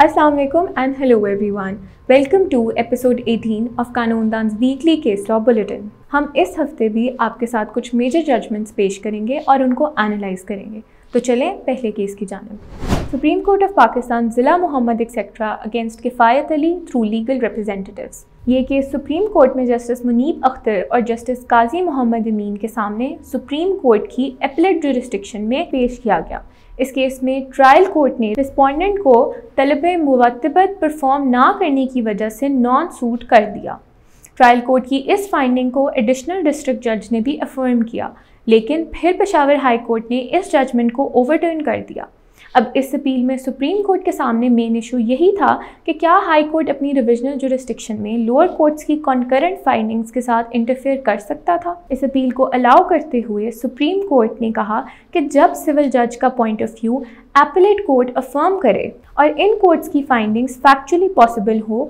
Assalamu alaikum and hello everyone. Welcome to episode 18 of Qanoondan weekly case law bulletin. हम इस हफ्ते भी आपके साथ कुछ मेजर जजमेंट्स पेश करेंगे और उनको एनालाइज करेंगे। तो चलें पहले केस की जानिब। सुप्रीम कोर्ट ऑफ पाकिस्तान ज़िला Mohammad etcetera against Kifayat Ali through legal representatives. ये केस सुप्रीम कोर्ट में जस्टिस मुनीब अख्तर और जस्टिस काजी मोहम्मद अमीन के सामने सुप्रीम कोर्ट की एपलेट जुरिस्डिक्शन में पेश किया गया। इस केस में ट्रायल कोर्ट ने रिस्पोंडेंट को तलब मुवत्तबत परफॉर्म ना करने की वजह से नॉन सूट कर दिया। ट्रायल कोर्ट की इस फाइंडिंग को एडिशनल डिस्ट्रिक्ट जज ने भी अफर्म किया, लेकिन फिर पेशावर हाई कोर्ट ने इस जजमेंट को ओवरटर्न कर दिया। अब इस अपील में सुप्रीम कोर्ट के सामने मेन इशू यही था कि क्या हाई कोर्ट अपनी रिविजनल जुरिस्डिक्शन में लोअर कोर्ट्स की कॉन्करेंट फाइंडिंग्स के साथ इंटरफेयर कर सकता था। इस अपील को अलाउ करते हुए सुप्रीम कोर्ट ने कहा कि जब सिविल जज का point of view appellate court affirm करे और इन कोर्ट्स की फाइंडिंग्स फैक्चुअली पॉसिबल हो,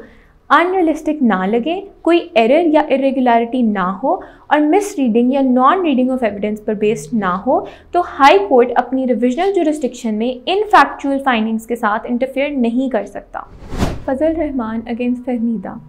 अनरियलिस्टिक ना लगे, कोई एरर या इरेगुलरिटी ना हो और मिस रीडिंग या नॉन रीडिंग ऑफ एविडेंस पर बेस्ड ना हो, तो हाई कोर्ट अपनी रिविजनल जुरिस्डिक्शन में इन फैक्चुअल फाइंडिंग्स के साथ इंटरफेयर नहीं कर सकता। फजल रहमान अगेंस्ट फहमीदा।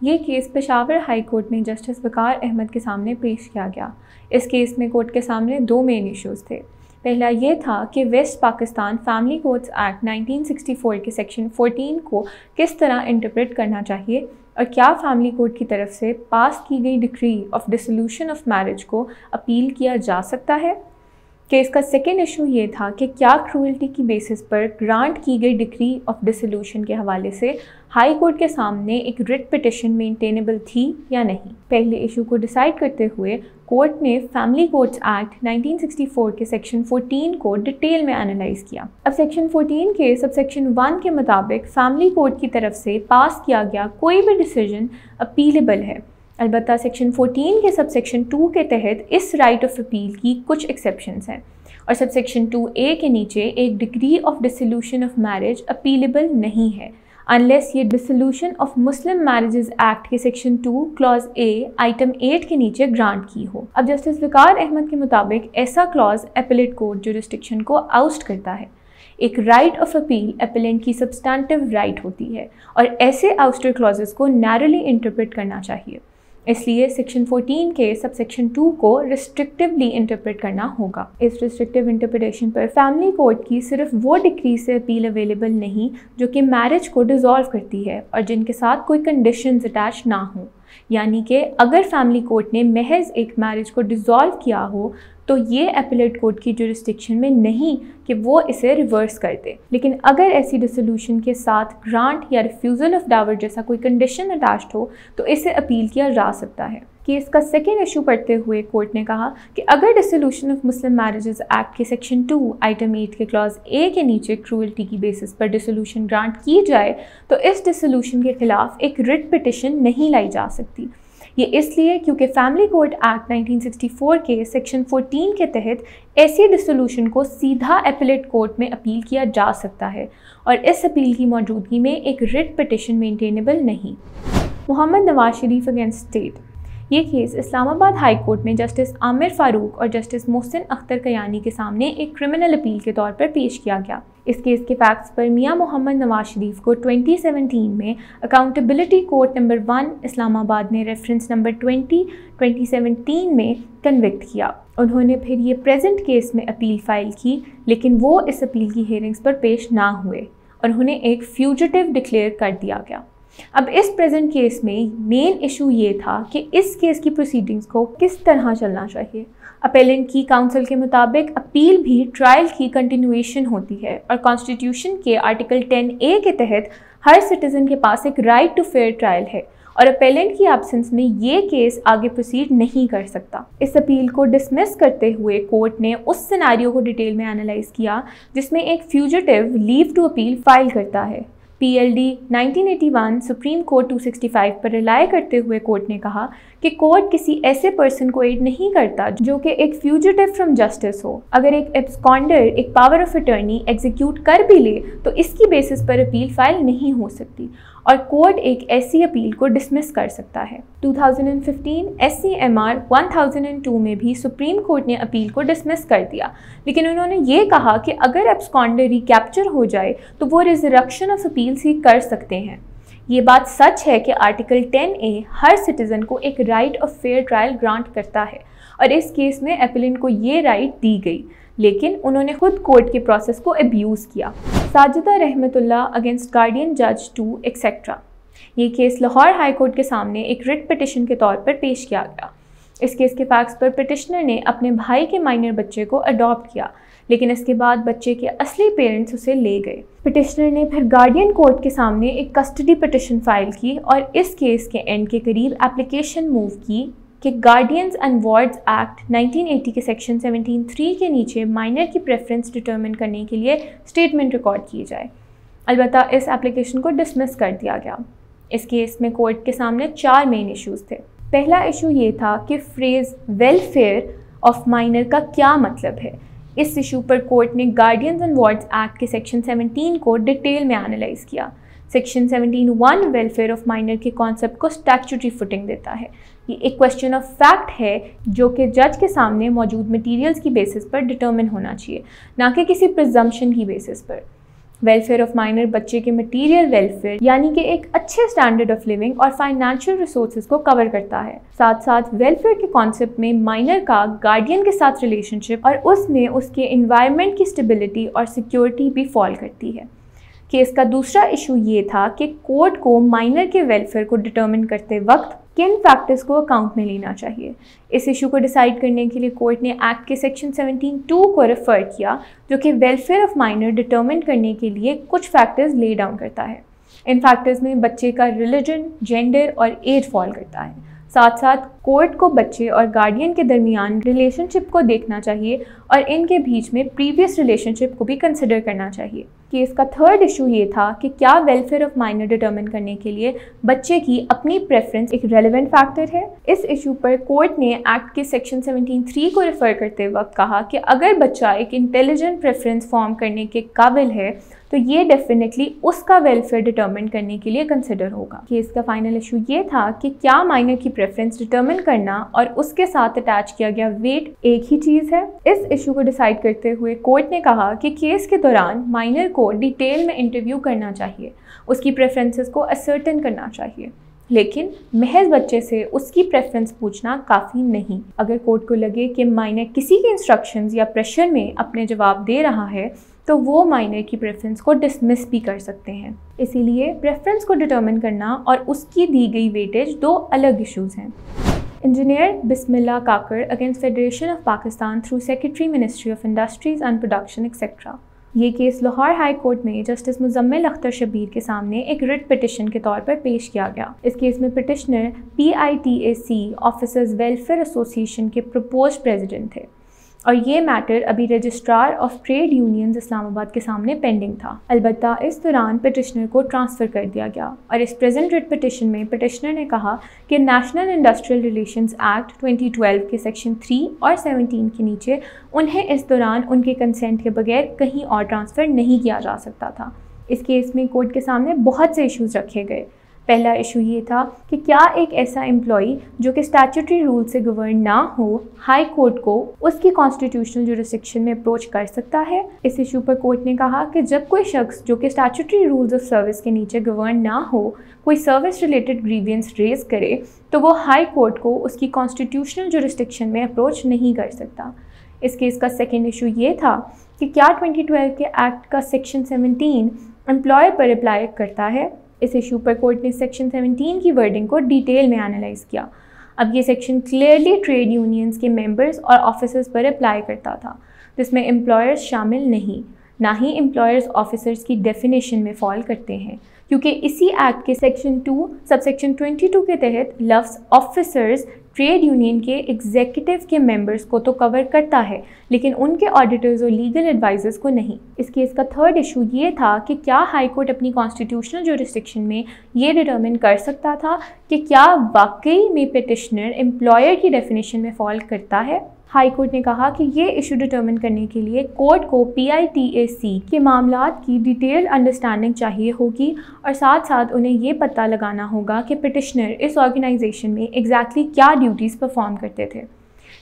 ये केस पेशावर हाई कोर्ट में जस्टिस वकार अहमद के सामने पेश किया गया। इस केस में कोर्ट के सामने दो मेन इश्यूज़ थे। पहला ये था कि west Pakistan family courts act 1964 के सेक्शन 14 को किस तरह इंटरप्रेट करना चाहिए और क्या फैमिली कोर्ट की तरफ से पास की गई decree of dissolution of marriage को अपील किया जा सकता है। केस का सेकेंड इशू ये था कि क्या क्रूअल्टी की बेसिस पर ग्रांट की गई डिक्री ऑफ डिसोल्यूशन के हवाले से हाई कोर्ट के सामने एक रिट पिटिशन मेंटेनेबल थी या नहीं। पहले इशू को डिसाइड करते हुए कोर्ट ने फैमिली कोर्ट्स एक्ट 1964 के सेक्शन 14 को डिटेल में एनालाइज किया। अब सेक्शन 14 के सबसेक्शन 1 के मुताबिक फैमिली कोर्ट की तरफ से पास किया गया कोई भी डिसीजन अपीलेबल है। अलबत्ता सेक्शन 14 के सबसेक्शन 2 के तहत इस राइट ऑफ अपील की कुछ एक्सेप्शंस हैं और सबसेक्शन 2A के नीचे एक degree of dissolution of marriage appealable नहीं है अनलेस ये dissolution of Muslim marriages act के सेक्शन 2 क्लॉज A आइटम 8 के नीचे ग्रांट की हो। अब जस्टिस वकार अहमद के मुताबिक ऐसा क्लॉज एपलेट कोर्ट जुरिस्डिक्शन को आउस्ट करता है। एक राइट ऑफ अपील एपेलेंट की सब्सटेंटिव राइट होती है और ऐसे आउस्टर क्लॉजेस को नैरोली इंटरप्रेट करना चाहिए। इसलिए सेक्शन 14 के सबसेक्शन 2 को रिस्ट्रिक्टिवली इंटरप्रेट करना होगा। इस रिस्ट्रिक्टिव इंटरप्रिटेशन पर फैमिली कोर्ट की सिर्फ वो डिक्री से अपील अवेलेबल नहीं जो कि मैरिज को डिसॉल्व करती है और जिनके साथ कोई कंडीशंस अटैच ना हो। यानी कि अगर फैमिली कोर्ट ने महज एक मैरिज को डिसॉल्व किया हो तो ये एपलेट कोर्ट की जुरिस्डिक्शन में नहीं कि वो इसे रिवर्स कर दे। लेकिन अगर ऐसी डिसोल्यूशन के साथ ग्रांट या रिफ्यूज़ल ऑफ डावर जैसा कोई कंडीशन अटैच्ड हो तो इसे अपील किया जा सकता है। केस का सेकेंड इशू पढ़ते हुए कोर्ट ने कहा कि अगर dissolution of Muslim marriages act के सेक्शन 2 आइटम 8 के क्लॉज A के नीचे क्रूअल्टी की बेसिस पर डिसोल्यूशन ग्रांट की जाए तो इस डिसोल्यूशन के खिलाफ एक रिट पिटिशन नहीं लाई जा सकती। ये इसलिए क्योंकि फैमिली कोर्ट एक्ट 1964 के सेक्शन 14 के तहत ऐसी डिसोल्यूशन को सीधा एपलेट कोर्ट में अपील किया जा सकता है और इस अपील की मौजूदगी में एक रिट पिटिशन मेंटेनेबल नहीं। Mohammad Nawaz Sharif against state. ये केस इस्लामाबाद हाई कोर्ट में जस्टिस आमिर फारूक और जस्टिस मोहसिन अख्तर कयानी के सामने एक क्रिमिनल अपील के तौर पर पेश किया गया। इस केस के फैक्ट्स पर मियां मोहम्मद नवाज शरीफ को 2017 में अकाउंटेबिलिटी कोर्ट नंबर 1 इस्लामाबाद ने रेफरेंस नंबर 2017 में कन्विक्ट किया। उन्होंने फिर ये प्रेजेंट केस में अपील फाइल की, लेकिन वो इस अपील की हेयरिंग्स पर पेश ना हुए और उन्हें एक फ्यूजिटिव डिक्लेयर कर दिया गया। अब इस प्रेजेंट केस में मेन इशू ये था कि इस केस की प्रोसीडिंग्स को किस तरह चलना चाहिए। अपेलेंट की काउंसिल के मुताबिक अपील भी ट्रायल की कंटिन्यूएशन होती है और कॉन्स्टिट्यूशन के आर्टिकल 10A के तहत हर सिटीज़न के पास एक राइट टू फेयर ट्रायल है और अपेलेंट की एब्सेंस में ये केस आगे प्रोसीड नहीं कर सकता। इस अपील को डिसमिस करते हुए कोर्ट ने उस सिनेरियो को डिटेल में एनालाइज किया जिसमें एक fugitive leave to appeal file करता है। PLD 1981 सुप्रीम कोर्ट 265 पर रिलाय करते हुए कोर्ट ने कहा कि कोर्ट किसी ऐसे पर्सन को एड नहीं करता जो कि एक फ्यूजिटिव फ्रॉम जस्टिस हो। अगर एक एब्सकॉन्डर एक पावर ऑफ अटर्नी एग्जीक्यूट कर भी ले तो इसकी बेसिस पर अपील फाइल नहीं हो सकती और कोर्ट एक ऐसी अपील को डिसमिस कर सकता है। 2015 SCMR 1002 में भी सुप्रीम कोर्ट ने अपील को डिसमिस कर दिया, लेकिन उन्होंने ये कहा कि अगर एब्सकॉन्डर रिकैप्चर हो जाए तो वो रिजरेक्शन ऑफ अपील्स ही कर सकते हैं। ये बात सच है कि आर्टिकल 10A हर सिटीजन को एक right of fair trial grant करता है और इस केस में एपेलेंट को ये राइट दी गई, लेकिन उन्होंने खुद कोर्ट के प्रोसेस को अब्यूज़ किया। साजिदा रहमतुल्लाह अगेंस्ट गार्डियन जज 2 एक्सेट्रा। ये केस लाहौर हाई कोर्ट के सामने एक रिट पिटिशन के तौर पर पेश किया गया। इस केस के फैक्ट्स पर पिटिशनर ने अपने भाई के माइनर बच्चे को अडॉप्ट किया, लेकिन इसके बाद बच्चे के असली पेरेंट्स उसे ले गए। पिटिशनर ने फिर गार्डियन कोर्ट के सामने एक कस्टडी पिटिशन फाइल की और इस केस के एंड के करीब एप्लीकेशन मूव की कि गार्डियंस एंड वार्ड्स एक्ट 1980 के सेक्शन 17(3) के नीचे माइनर की प्रेफरेंस डिटरमिन करने के लिए स्टेटमेंट रिकॉर्ड की जाए। अलबत्ता इस एप्लीकेशन को डिसमिस कर दिया गया। इस केस में कोर्ट के सामने 4 मेन इश्यूज़ थे। पहला इशू ये था कि फ्रेज़ वेलफेयर ऑफ माइनर का क्या मतलब है। इस इशू पर कोर्ट ने गार्डियंस एंड वार्ड्स एक्ट के सेक्शन 17 को डिटेल में एनालाइज किया। सेक्शन 17(1) वेलफेयर ऑफ माइनर के कॉन्सेप्ट को स्टैट्यूटरी फुटिंग देता है। ये एक क्वेश्चन ऑफ फैक्ट है जो कि जज के सामने मौजूद मटेरियल्स की बेसिस पर डिटरमिन होना चाहिए, ना कि किसी प्रिजम्पशन की बेसिस पर। वेलफेयर ऑफ माइनर बच्चे के मटेरियल वेलफेयर यानी कि एक अच्छे स्टैंडर्ड ऑफ लिविंग और फाइनेंशियल रिसोर्सेज को कवर करता है। साथ साथ वेलफेयर के कॉन्सेप्ट में माइनर का गार्डियन के साथ रिलेशनशिप और उसमें उसके इन्वायरमेंट की स्टेबिलिटी और सिक्योरिटी भी फॉल करती है। केस का दूसरा इशू ये था कि कोर्ट को माइनर के वेलफेयर को डिटरमिन करते वक्त किन फैक्टर्स को अकाउंट में लेना चाहिए। इस इशू को डिसाइड करने के लिए कोर्ट ने एक्ट के सेक्शन 17(2) को रेफर किया, जो कि वेलफेयर ऑफ माइनर डिटरमिन करने के लिए कुछ फैक्टर्स ले डाउन करता है। इन फैक्टर्स में बच्चे का रिलीजन, जेंडर और एज फॉल करता है। साथ साथ कोर्ट को बच्चे और गार्डियन के दरमियान रिलेशनशिप को देखना चाहिए और इनके बीच में प्रीवियस रिलेशनशिप को भी कंसिडर करना चाहिए। केस का थर्ड इशू ये था कि क्या वेलफेयर ऑफ माइनर डिटरमिन करने के लिए बच्चे की अपनी प्रेफरेंस एक रेलेवेंट फैक्टर है। इस इशू पर कोर्ट ने एक्ट के सेक्शन 17(3) को रेफर करते वक्त कहा कि अगर बच्चा एक इंटेलिजेंट प्रेफरेंस फॉर्म करने के काबिल है तो ये डेफिनेटली उसका वेलफेयर डिटरमिन करने के लिए कंसिडर होगा। केस का फाइनल इशू ये था कि क्या माइनर की प्रेफरेंस डिटरमिन करना और उसके साथ अटैच किया गया वेट एक ही चीज़ है। इस इशू को डिसाइड करते हुए कोर्ट ने कहा कि केस के दौरान माइनर को डिटेल में इंटरव्यू करना चाहिए, उसकी प्रेफरेंसेस को असर्टेन करना चाहिए, लेकिन महज बच्चे से उसकी प्रेफरेंस पूछना काफ़ी नहीं। अगर कोर्ट को लगे कि माइनर किसी के इंस्ट्रक्शंस या प्रेशर में अपने जवाब दे रहा है तो वो माइनर की प्रेफरेंस को डिसमिस भी कर सकते हैं। इसीलिए प्रेफरेंस को डिटरमिन करना और उसकी दी गई वेटेज 2 अलग इश्यूज़ हैं। Engineer Bismillah Kakar against federation of Pakistan through secretary ministry of industries and production etcetera. ये केस लाहौर हाई कोर्ट में जस्टिस मुजम्मिल अख्तर शबीर के सामने एक रिट पिटिशन के तौर पर पेश किया गया। इस केस में petitioner PITAC officers welfare association के प्रपोज्ड प्रेसिडेंट थे और ये मैटर अभी registrar of trade unions Islamabad के सामने पेंडिंग था। अलबत्ता इस दौरान पिटिशनर को ट्रांसफ़र कर दिया गया और इस प्रेजेंट रिट पिटिशन में पिटिशनर ने कहा कि नेशनल इंडस्ट्रियल रिलेशंस एक्ट 2012 के सेक्शन 3 और 17 के नीचे उन्हें इस दौरान उनके कंसेंट के बगैर कहीं और ट्रांसफ़र नहीं किया जा सकता था। इस केस में कोर्ट के सामने बहुत से इश्यूज़ रखे गए। पहला इशू ये था कि क्या एक ऐसा एम्प्लॉई जो कि स्टैट्यूटरी रूल से गवर्न ना हो हाई कोर्ट को उसकी कॉन्स्टिट्यूशनल जुरिस्डिक्शन में अप्रोच कर सकता है। इस इशू पर कोर्ट ने कहा कि जब कोई शख्स जो कि स्टैट्यूटरी रूल्स ऑफ सर्विस के नीचे गवर्न ना हो कोई सर्विस रिलेटेड ग्रीवियंस रेज करे तो वो हाई कोर्ट को उसकी कॉन्स्टिट्यूशनल जुरिस्डिक्शन में अप्रोच नहीं कर सकता। इस केस का सेकेंड इशू ये था कि क्या 2012 के एक्ट का सेक्शन 17 एम्प्लॉयर पर अप्लाई करता है। इस इशू पर कोर्ट ने सेक्शन 17 की वर्डिंग को डिटेल में एनालाइज किया। अब ये सेक्शन क्लियरली ट्रेड यूनियंस के मेंबर्स और ऑफिसर्स पर अप्लाई करता था, जिसमें एम्प्लॉयर्स शामिल नहीं। ना ही एम्प्लॉयर्स ऑफिसर्स की डेफिनेशन में फॉल करते हैं, क्योंकि इसी एक्ट के सेक्शन 2 सबसेक्शन 22 के तहत लफ्ज़ ऑफिसर्स ट्रेड यूनियन के एग्जीक्यूटिव के मेंबर्स को तो कवर करता है, लेकिन उनके ऑडिटर्स और लीगल एडवाइजर्स को नहीं। इस केस का थर्ड इशू ये था कि क्या हाई कोर्ट अपनी कॉन्स्टिट्यूशनल जुरिस्डिक्शन में ये डिटर्मिन कर सकता था कि क्या वाकई में पिटिशनर एम्प्लॉयर की डेफिनेशन में फॉल करता है। हाई कोर्ट ने कहा कि ये इशू डिटर्मिन करने के लिए कोर्ट को PITAC के मामलात की डिटेल्ड अंडरस्टैंडिंग चाहिए होगी और साथ साथ उन्हें ये पता लगाना होगा कि पिटिशनर इस ऑर्गेनाइजेशन में एग्जैक्टली क्या ड्यूटीज़ परफॉर्म करते थे।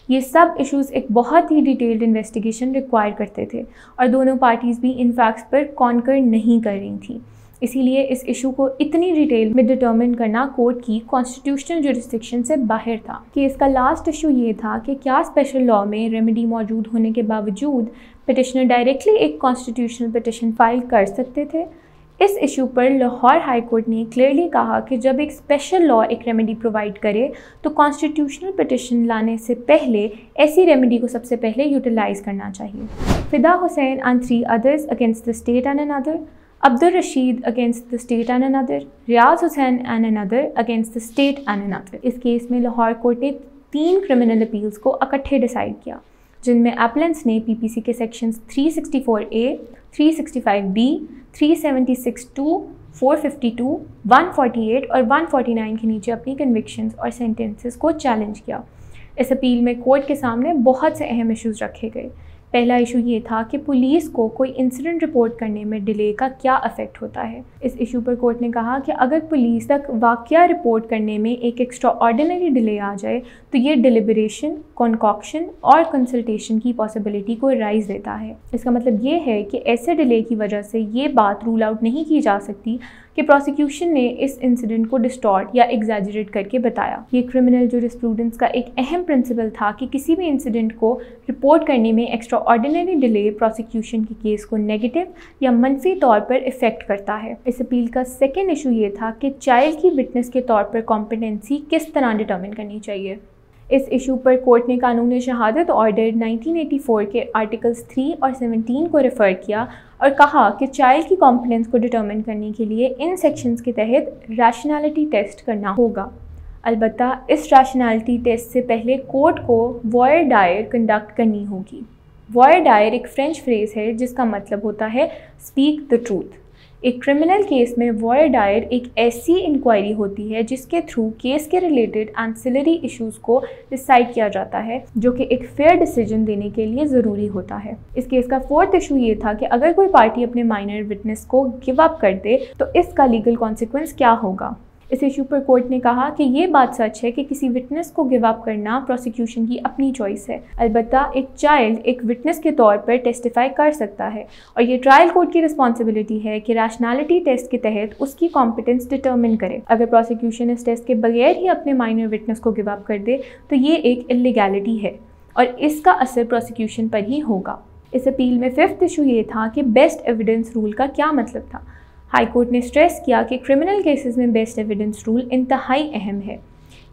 ये सब इश्यूज एक बहुत ही डिटेल्ड इन्वेस्टिगेशन रिक्वायर करते थे और दोनों पार्टीज़ भी इन फैक्ट्स पर कॉन्कर नहीं कर रही थी। इसीलिए इस इशू को इतनी डिटेल में डिटर्मिन करना कोर्ट की कॉन्स्टिट्यूशनल जुरिस्डिक्शन से बाहर था। केस का लास्ट इशू ये था कि क्या स्पेशल लॉ में रेमेडी मौजूद होने के बावजूद पिटिशनर डायरेक्टली एक कॉन्स्टिट्यूशनल पिटिशन फाइल कर सकते थे। इस इशू पर लाहौर हाई कोर्ट ने क्लियरली कहा कि जब एक स्पेशल लॉ एक रेमेडी प्रोवाइड करे तो कॉन्स्टिट्यूशनल पिटिशन लाने से पहले ऐसी रेमेडी को सबसे पहले यूटिलाइज करना चाहिए। फिदा Hussain and 3 others against the state and another, Abdul Rashid against the state and another, Riaz Hussain and another against the state and another। इस केस में लाहौर कोर्ट ने 3 क्रिमिनल अपील्स को इकट्ठे डिसाइड किया, जिनमें एप्लेंट्स ने PPC के सेक्शंस 364A, 365B, 376(2), 452, 148 और 149 के नीचे अपनी कन्विक्शंस और सेंटेंसेस को चैलेंज किया। इस अपील में कोर्ट के सामने बहुत से अहम इश्यूज रखे गए। पहला इशू ये था कि पुलिस को कोई इंसिडेंट रिपोर्ट करने में डिले का क्या इफेक्ट होता है। इस इशू पर कोर्ट ने कहा कि अगर पुलिस तक वाकया रिपोर्ट करने में एक एक्स्ट्रा ऑर्डिनरी डिले आ जाए तो ये डिलिबरेशन, कॉन्कॉक्शन और कंसल्टेशन की पॉसिबिलिटी को राइज देता है। इसका मतलब ये है कि ऐसे डिले की वजह से ये बात रूल आउट नहीं की जा सकती कि प्रोसिक्यूशन ने इस इंसिडेंट को डिस्टॉर्ट या एग्जैजरेट करके बताया। ये क्रिमिनल जूरिस्प्रूडेंस का एक अहम प्रिंसिपल था कि किसी भी इंसिडेंट को रिपोर्ट करने में एक्स्ट्रा ऑर्डिनरी डिले प्रोसिक्यूशन के केस को नेगेटिव या मनफी तौर पर इफेक्ट करता है। इस अपील का सेकेंड इशू ये था कि चाइल्ड की विटनेस के तौर पर कॉम्पिटेंसी किस तरह डिटर्मिन करनी चाहिए। इस इशू पर कोर्ट ने कानून शहादत ऑर्डर 1984 के आर्टिकल्स 3 और 17 को रेफ़र किया और कहा कि चाइल्ड की कॉम्पिटेंस को डिटर्मिन करने के लिए इन सेक्शंस के तहत रैशनैलिटी टेस्ट करना होगा। अलबत्ता इस रैशनैलिटी टेस्ट से पहले कोर्ट को वॉयर डायर कंडक्ट करनी होगी। वॉयर डायर एक फ्रेंच फ्रेज़ है जिसका मतलब होता है स्पीक द ट्रूथ। एक क्रिमिनल केस में वॉयर डायर एक ऐसी इंक्वायरी होती है जिसके थ्रू केस के रिलेटेड एंसिलरी इश्यूज़ को डिसाइड किया जाता है, जो कि एक फेयर डिसीजन देने के लिए ज़रूरी होता है। इस केस का फोर्थ इशू ये था कि अगर कोई पार्टी अपने माइनर विटनेस को गिव अप कर दे तो इसका लीगल कॉन्सिक्वेंस क्या होगा। इस इशू पर कोर्ट ने कहा कि ये बात सच है कि किसी विटनेस को गिव अप करना प्रोसिक्यूशन की अपनी चॉइस है। अलबत्ता एक चाइल्ड एक विटनेस के तौर पर टेस्टिफाई कर सकता है और ये ट्रायल कोर्ट की रिस्पॉन्सिबिलिटी है कि रैशनैलिटी टेस्ट के तहत उसकी कॉम्पिटेंस डिटर्मिन करे। अगर प्रोसिक्यूशन इस टेस्ट के बगैर ही अपने माइनर विटनेस को गिव अप कर दे तो ये एक इलीगैलिटी है और इसका असर प्रोसिक्यूशन पर ही होगा। इस अपील में फिफ्थ इशू ये था कि बेस्ट एविडेंस रूल का क्या मतलब था। हाई कोर्ट ने स्ट्रेस किया कि क्रिमिनल केसेस में बेस्ट एविडेंस रूल इंतहाई अहम है।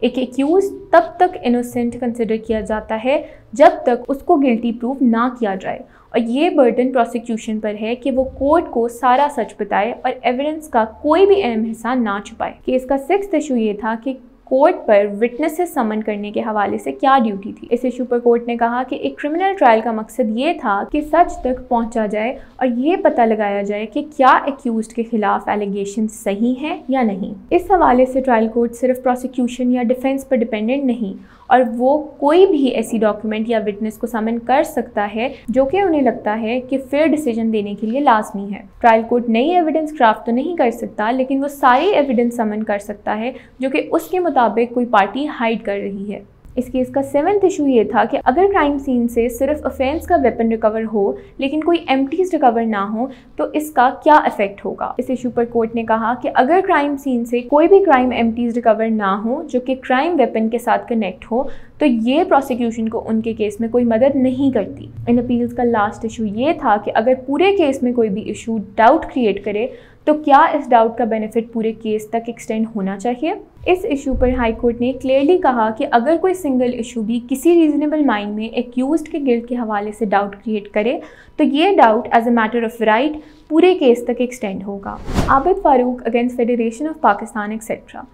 एक एक्यूज तब तक इनोसेंट कंसिडर किया जाता है जब तक उसको गिल्टी प्रूव ना किया जाए और ये बर्डन प्रोसिक्यूशन पर है कि वो कोर्ट को सारा सच बताए और एविडेंस का कोई भी अहम हिस्सा ना छुपाए। केस का सिक्स्थ इशू ये था कि कोर्ट पर विटनेसेस समन करने के हवाले से क्या ड्यूटी थी। इस इशू पर कोर्ट ने कहा कि एक क्रिमिनल ट्रायल का मकसद ये था कि सच तक पहुंचा जाए और ये पता लगाया जाए कि क्या एक्यूज्ड के खिलाफ एलिगेशन सही हैं या नहीं। इस हवाले से ट्रायल कोर्ट सिर्फ प्रोसिक्यूशन या डिफेंस पर डिपेंडेंट नहीं और वो कोई भी ऐसी डॉक्यूमेंट या विटनेस को समन कर सकता है जो कि उन्हें लगता है कि फेयर डिसीजन देने के लिए लाजमी है। ट्रायल कोर्ट नई एविडेंस क्राफ्ट तो नहीं कर सकता, लेकिन वो सारी एविडेंस समन कर सकता है जो कि उसके मुताबिक कोई पार्टी हाइड कर रही है। इस केस का सेवेंथ इशू ये था कि अगर क्राइम सीन से सिर्फ ऑफेंस का वेपन रिकवर हो लेकिन कोई एम्प्टीज रिकवर ना हो तो इसका क्या इफेक्ट होगा। इस इशू पर कोर्ट ने कहा कि अगर क्राइम सीन से कोई भी क्राइम एम्प्टीज रिकवर ना हो जो कि क्राइम वेपन के साथ कनेक्ट हो तो ये प्रोसिक्यूशन को उनके केस में कोई मदद नहीं करती। इन अपील्स का लास्ट इशू ये था कि अगर पूरे केस में कोई भी इशू डाउट क्रिएट करे तो क्या इस डाउट का बेनिफिट पूरे केस तक एक्सटेंड होना चाहिए? इस इशू पर हाई कोर्ट ने क्लियरली कहा कि अगर कोई सिंगल इशू भी किसी रीजनेबल माइंड में एक्यूज्ड के गिल्ट के हवाले से डाउट क्रिएट करे तो ये doubt as a matter of right पूरे केस तक एक्सटेंड होगा। Abid Farooq against federation of Pakistan etcetera.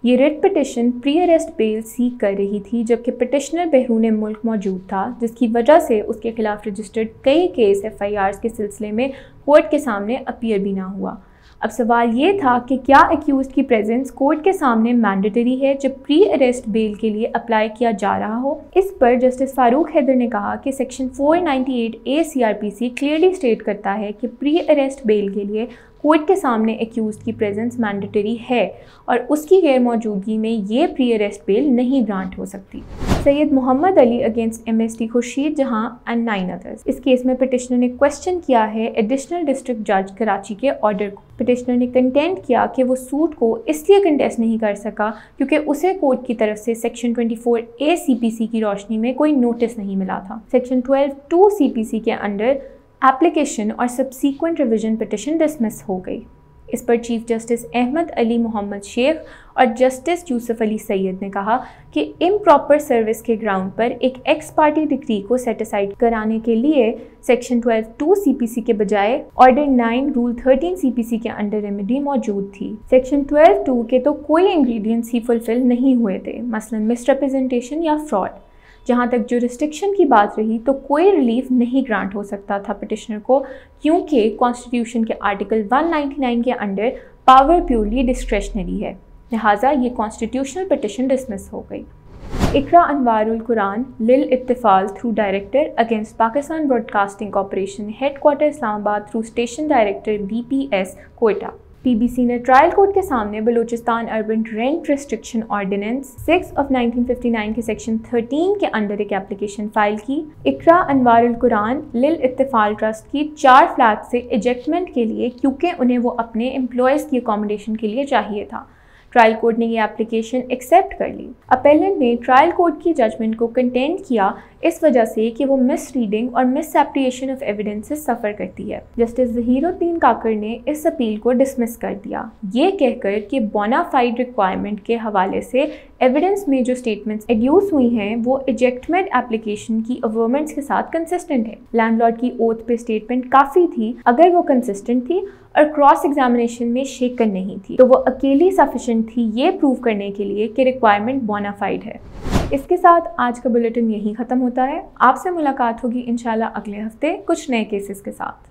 ये writ petition pre arrest bail seek कर रही थी जबकि पिटिशनर बहरूने मुल्क मौजूद था, जिसकी वजह से उसके खिलाफ रजिस्टर्ड कई केस FIRs के सिलसिले में कोर्ट के सामने अपीयर भी ना हुआ। अब सवाल ये था कि क्या एक्यूज्ड की प्रेजेंस कोर्ट के सामने मैंडेटरी है जब प्री अरेस्ट बेल के लिए अप्लाई किया जा रहा हो। इस पर जस्टिस फारूक हैदर ने कहा कि section 498A CRPC clearly state करता है कि प्री अरेस्ट बेल के लिए कोर्ट के सामने एक्यूज्ड की प्रेजेंस मैंडेटरी है और उसकी गैर मौजूदगी में ये प्री अरेस्ट बेल नहीं ग्रांट हो सकती। सैयद मोहम्मद अली अगेंस्ट MST खुर्शीद जहां एंड 9 अदर्स। इस केस में पिटिशनर ने क्वेश्चन किया है एडिशनल डिस्ट्रिक्ट जज कराची के ऑर्डर को। पिटिशनर ने कंटेंट किया कि वो सूट को इसलिए कंटेस्ट नहीं कर सका क्योंकि उसे कोर्ट की तरफ से सेक्शन 24A CPC की रोशनी में कोई नोटिस नहीं मिला था। सेक्शन 12(2) CPC के अंडर एप्लीकेशन और सब्सीक्वेंट रिवीजन पिटिशन डिसमिस हो गई। इस पर चीफ जस्टिस अहमद अली मोहम्मद शेख और जस्टिस यूसुफ अली सैयद ने कहा कि इम्प्रॉपर सर्विस के ग्राउंड पर एक एक्स पार्टी डिक्री को सेटिसाइड कराने के लिए सेक्शन 12(2) CPC के बजाय ऑर्डर 9 रूल 13 CPC के अंडर रेमेडी मौजूद थी। सेक्शन 12(2) के तो कोई इंग्रेडिएंट्स ही फुलफिल नहीं हुए थे, मसलन मिसरिप्रेजेंटेशन या फ्रॉड। जहाँ तक जुरिस्डिक्शन की बात रही तो कोई रिलीफ नहीं ग्रांट हो सकता था पिटिशनर को, क्योंकि कॉन्स्टिट्यूशन के आर्टिकल 199 के अंडर पावर प्योरली डिस्क्रेशनरी है, लिहाजा ये कॉन्स्टिट्यूशनल पिटिशन डिसमिस हो गई। इकरा Anwarul Quran lil Ittifal through director against Pakistan broadcasting corporation headquarter Islamabad through station director BPS Quetta. PBC ने ट्रायल कोर्ट के सामने Balochistan urban rent restriction ordinance 6 of 1959 के सेक्शन 13 के अंडर एक एप्लीकेशन फाइल की। इकरा अनवारुल कुरान लिल इत्तिफाल ट्रस्ट की 4 फ्लैट से इजेक्टमेंट के लिए, क्योंकि उन्हें वो अपने एम्प्लॉयज़ की अकोमोडेशन के लिए चाहिए था। ट्रायल कोर्ट ने ये एप्लीकेशन एक्सेप्ट कर ली। अपेलेंट ने ट्रायल कोर्ट की जजमेंट को कंटेंड किया इस वजह से कि वो मिस रीडिंग और मिसएप्रिएशन ऑफ एविडेंस से सफ़र करती है। जस्टिस ज़हीरुद्दीन काकर ने इस अपील को डिसमिस कर दिया, ये कहकर कि बोनाफाइड रिक्वायरमेंट के हवाले से एविडेंस में जो स्टेटमेंट्स एड्यूस हुई हैं वो इजेक्टमेंट एप्लीकेशन की अवर्मेंट्स के साथ कंसिस्टेंट है। लैंडलॉर्ड की ओथ पे स्टेटमेंट काफ़ी थी अगर वो कंसिस्टेंट थी और क्रॉस एग्जामिनेशन में शेकन नहीं थी, तो वो अकेली सफिशिएंट थी ये प्रूव करने के लिए कि रिक्वायरमेंट बोनाफाइड है। इसके साथ आज का बुलेटिन यहीं ख़त्म होता है। आपसे मुलाकात होगी इंशाल्लाह अगले हफ्ते कुछ नए केसेस के साथ।